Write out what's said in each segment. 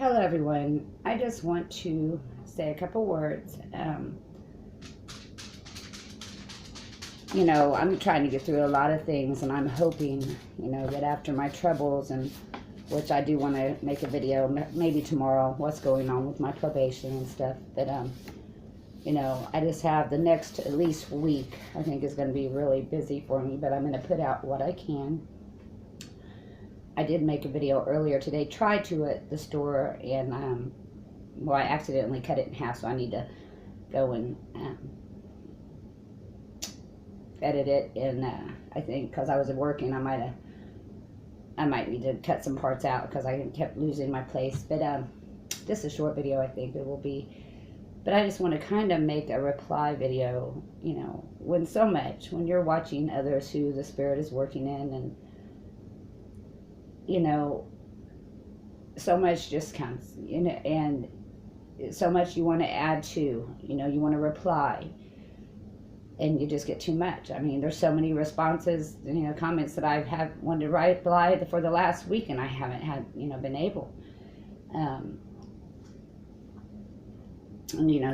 Hello, everyone. I just want to say a couple words. I'm trying to get through a lot of things, and I'm hoping, that after my troubles, and which I do want to make a video, maybe tomorrow, what's going on with my probation and stuff. But, I just have the next at least week, I think is going to be really busy for me, but I'm going to put out what I can. I did make a video earlier today, tried to at the store, and I accidentally cut it in half, so I need to go and edit it. And I think because I was working, I might need to cut some parts out because I kept losing my place. But just a short video, I think it will be. But I just want to kind of make a reply video. When you're watching others who the Spirit is working in, and so much just comes, and so much you want to add to, you want to reply, and you just get too much. I mean, there's so many responses, comments that I've wanted to reply for the last week, and I haven't had, been able. And,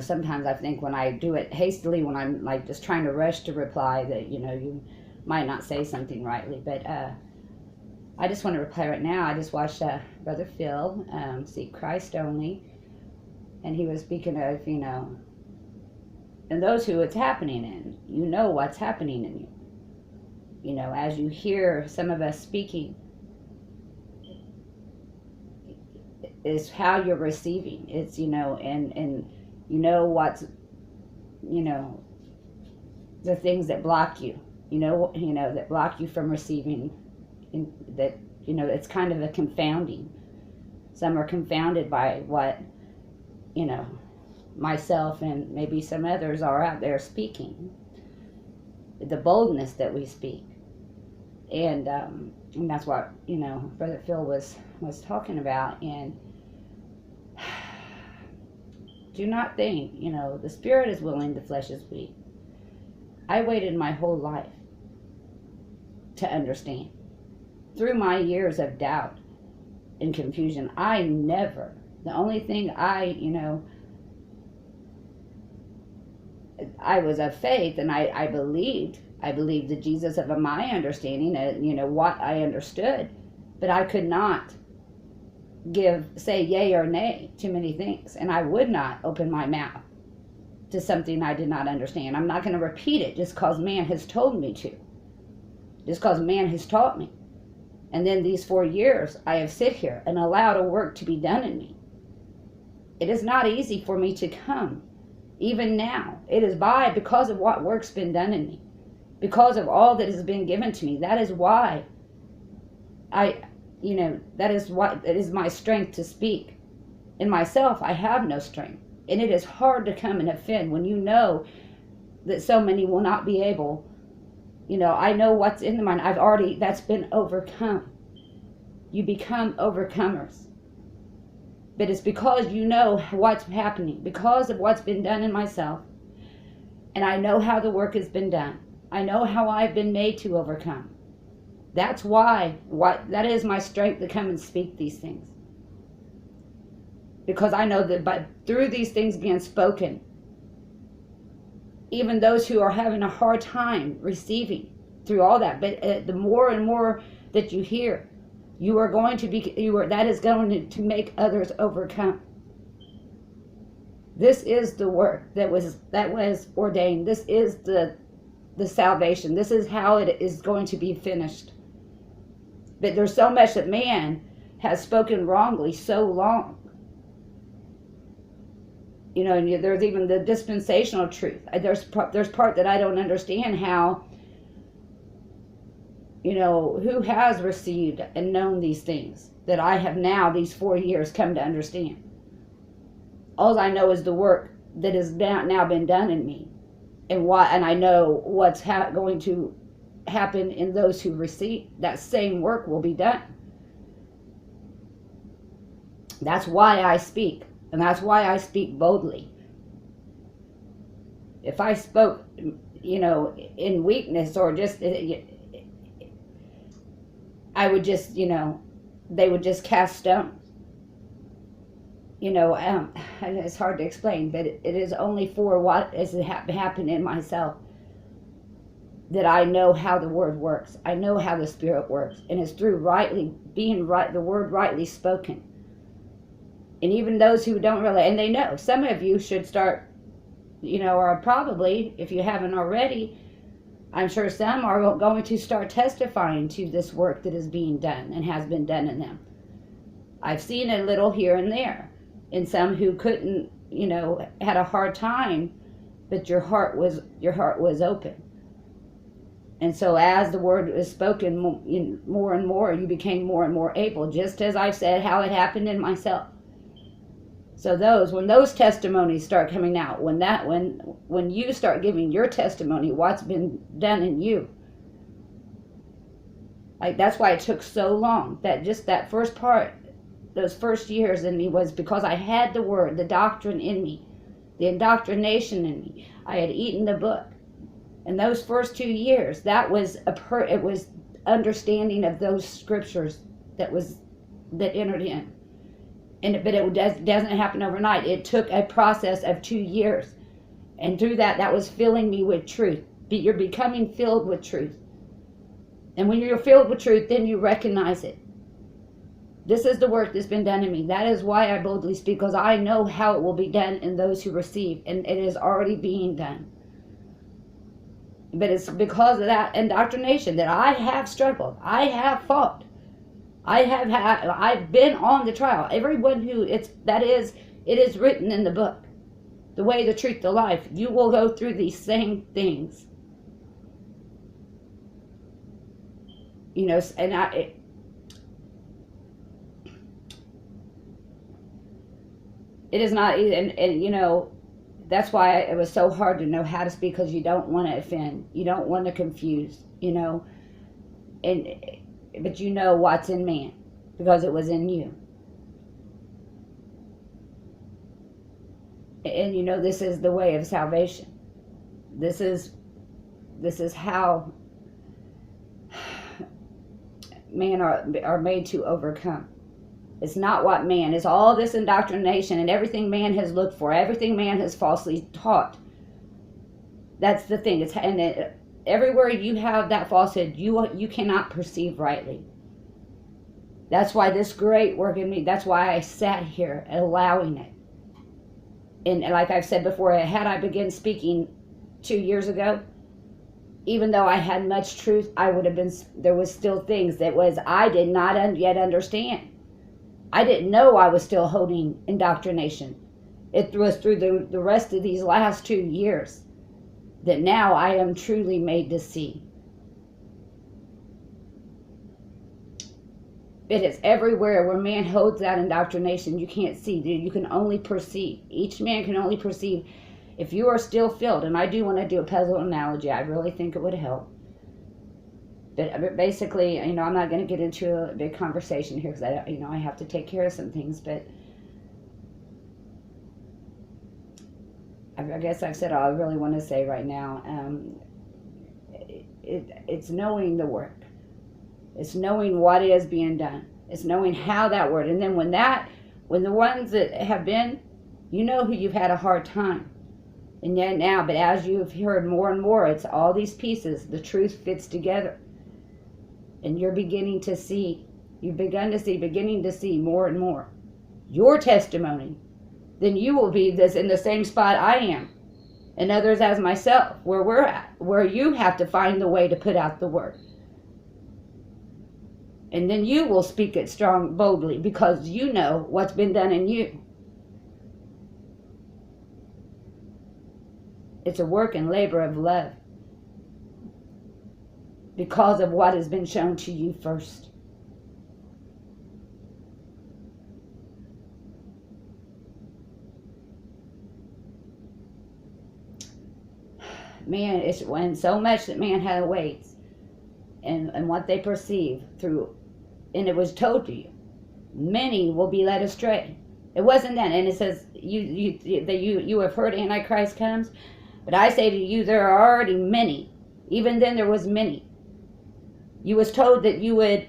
sometimes I think when I do it hastily, when I'm like just trying to rush to reply, that, you might not say something rightly, but, I just want to reply right now. I just watched Brother Phil, Seek Christ Only, and he was speaking of, and those who it's happening in, what's happening in you. As you hear some of us speaking, is how you're receiving. It's, and what's, the things that block you, that block you from receiving. That it's kind of a confounding. Some are confounded by what myself and maybe some others are out there speaking, the boldness that we speak, and that's what Brother Phil was talking about. And do not think the spirit is willing, the flesh is weak. I waited my whole life to understand. Through my years of doubt and confusion, the only thing I was of faith, and I believed the Jesus of my understanding, what I understood, but I could not say yay or nay to many things, and I would not open my mouth to something I did not understand. I'm not going to repeat it just because man has told me to, just because man has taught me. And then these 4 years, I have sit here and allowed a work to be done in me. It is not easy for me to come, even now. It is because of what work's been done in me, because of all that has been given to me. That is why that is my strength to speak. In myself, I have no strength. And it is hard to come and offend when you know that so many will not be able. I know what's in the mind. That's been overcome. You become overcomers. But it's because you know what's happening, because of what's been done in myself. And I know how the work has been done. I know how I've been made to overcome. That's why, that is my strength to come and speak these things. Because I know that through these things being spoken, even those who are having a hard time receiving through all that, but the more and more that you hear, you are going to that is going to make others overcome. This is the work that was ordained. This is the salvation. This is how it is going to be finished. But there's so much that man has spoken wrongly so long. And there's even the dispensational truth. There's part that I don't understand how, who has received and known these things that I have now, these 4 years, come to understand. All I know is the work that has now been done in me, and I know what's going to happen in those who receive. That same work will be done. That's why I speak. And that's why I speak boldly. If I spoke, in weakness or just, I would just, they would just cast stones. and it's hard to explain, but it is only for what has happened in myself that I know how the word works. I know how the Spirit works, and it's through the word rightly spoken. And even those who don't really, and they know, some of you should start, or probably, if you haven't already, I'm sure some are going to start testifying to this work that is being done and has been done in them. I've seen a little here and there in some who couldn't, had a hard time, but your heart was open. And so as the word is spoken more and more, you became more and more able, just as I've said how it happened in myself. So when those testimonies start coming out, when you start giving your testimony, what's been done in you, like that's why it took so long. That first part, those first years in me, was because I had the word, the doctrine in me, the indoctrination in me. I had eaten the book. And those first 2 years, it was understanding of those scriptures that entered in. But it doesn't happen overnight. It took a process of 2 years. And through that was filling me with truth. You're becoming filled with truth. And when you're filled with truth, then you recognize it. This is the work that's been done in me. That is why I boldly speak, because I know how it will be done in those who receive. And it is already being done. But it's because of that indoctrination that I have struggled. I have fought. I've been on the trial. Everyone it is written in the book. The way, the truth, the life. You will go through these same things. And it is not, and that's why it was so hard to know how to speak, because you don't want to offend. You don't want to confuse, but you know what's in man because it was in you. And this is the way of salvation. This is how man are made to overcome. It's not what man is. All this indoctrination and everything man has looked for, everything man has falsely taught. That's the thing. Everywhere you have that falsehood, you cannot perceive rightly. That's why this great work in me, that's why I sat here allowing it. And like I've said before, had I begun speaking 2 years ago, even though I had much truth, there was still things I did not yet understand. I didn't know I was still holding indoctrination. It was through the rest of these last 2 years that now I am truly made to see. It is everywhere where man holds that indoctrination. You can't see. You can only perceive. Each man can only perceive. If you are still filled, and I do want to do a puzzle analogy, I really think it would help. But basically, I'm not going to get into a big conversation here because I have to take care of some things. But I guess I've said all I really want to say right now. It's knowing the work. It's knowing what is being done. It's knowing how that word. And then when the ones that have been, who you've had a hard time. And yet now, but as you've heard more and more, it's all these pieces. The truth fits together. And you're beginning to see more and more your testimony. Then you will be in the same spot I am. And others as myself, where we're at, where you have to find the way to put out the word. And then you will speak it strong, boldly, because you know what's been done in you. It's a work and labor of love because of what has been shown to you first. Man, it's when so much that man awaits and what they perceive through, and it was told to you, many will be led astray. It wasn't then, and it says you have heard Antichrist comes, but I say to you, there are already many. Even then, there was many. You was told that you would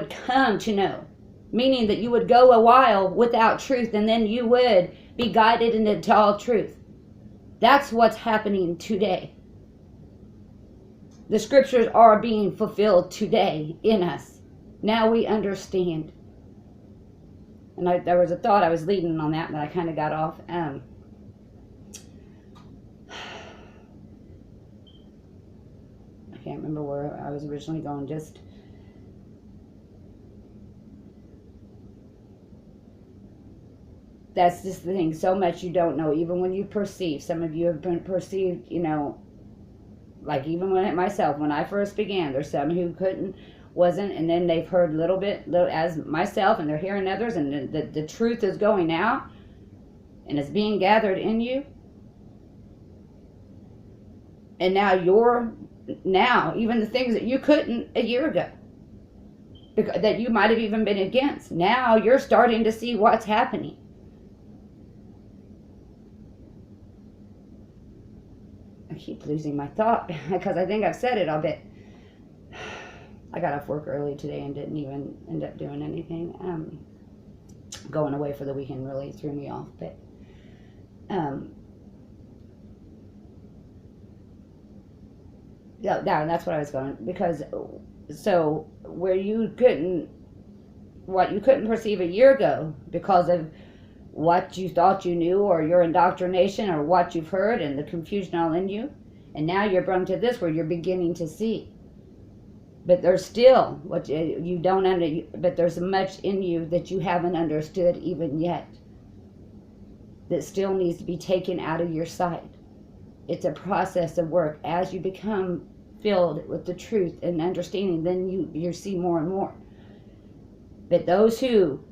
come to know Meaning that you would go a while without truth, and then you would be guided into all truth. That's what's happening today. The scriptures are being fulfilled today in us. Now we understand. And there was a thought I was leading on that, but I kind of got off. I can't remember where I was originally going. That's just the thing. So much you don't know. Even when you perceive, some of you have been perceived, like even myself, when I first began, there's some who wasn't, and then they've heard little as myself, and they're hearing others, and the truth is going out, and it's being gathered in you. And now even the things that you couldn't a year ago, that you might have even been against, now you're starting to see what's happening. I keep losing my thought because I think I've said it a bit. I got off work early today and didn't even end up doing anything. Going away for the weekend really threw me off, but yeah, that's what I was going, because so where you couldn't perceive a year ago because of what you thought you knew, or your indoctrination, or what you've heard, and the confusion all in you, and now you're brought to this where you're beginning to see. But there's still what you don't but there's much in you that you haven't understood even yet, that still needs to be taken out of your sight. It's a process of work. As you become filled with the truth and understanding, then you see more and more. But those who,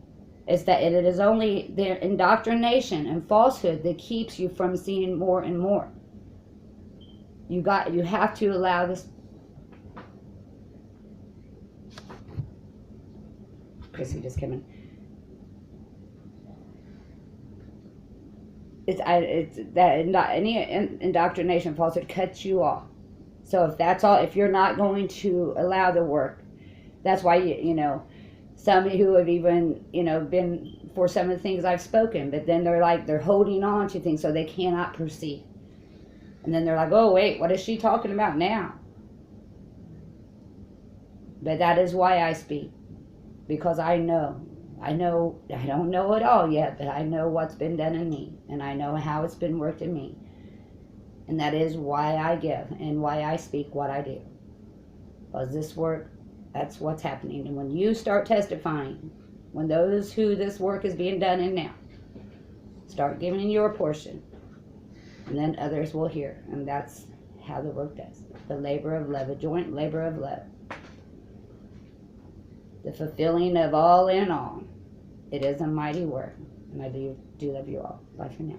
it is only their indoctrination and falsehood that keeps you from seeing more and more. You have to allow this. Chrissy just came in. It's that any indoctrination, falsehood cuts you off. So if you're not going to allow the work, that's why some who have even been for some of the things I've spoken, but then they're holding on to things so they cannot perceive, and then they're like, oh wait, what is she talking about now? But that is why I speak, because I know I don't know it all yet, but I know what's been done in me, and I know how it's been worked in me. And that is why I give and why I speak what I do. Because this work, that's what's happening. And when you start testifying, when those who this work is being done in now, start giving your portion, and then others will hear. And that's how the work does. The labor of love, a joint labor of love. The fulfilling of all in all. It is a mighty work. And I do love you all. Bye for now.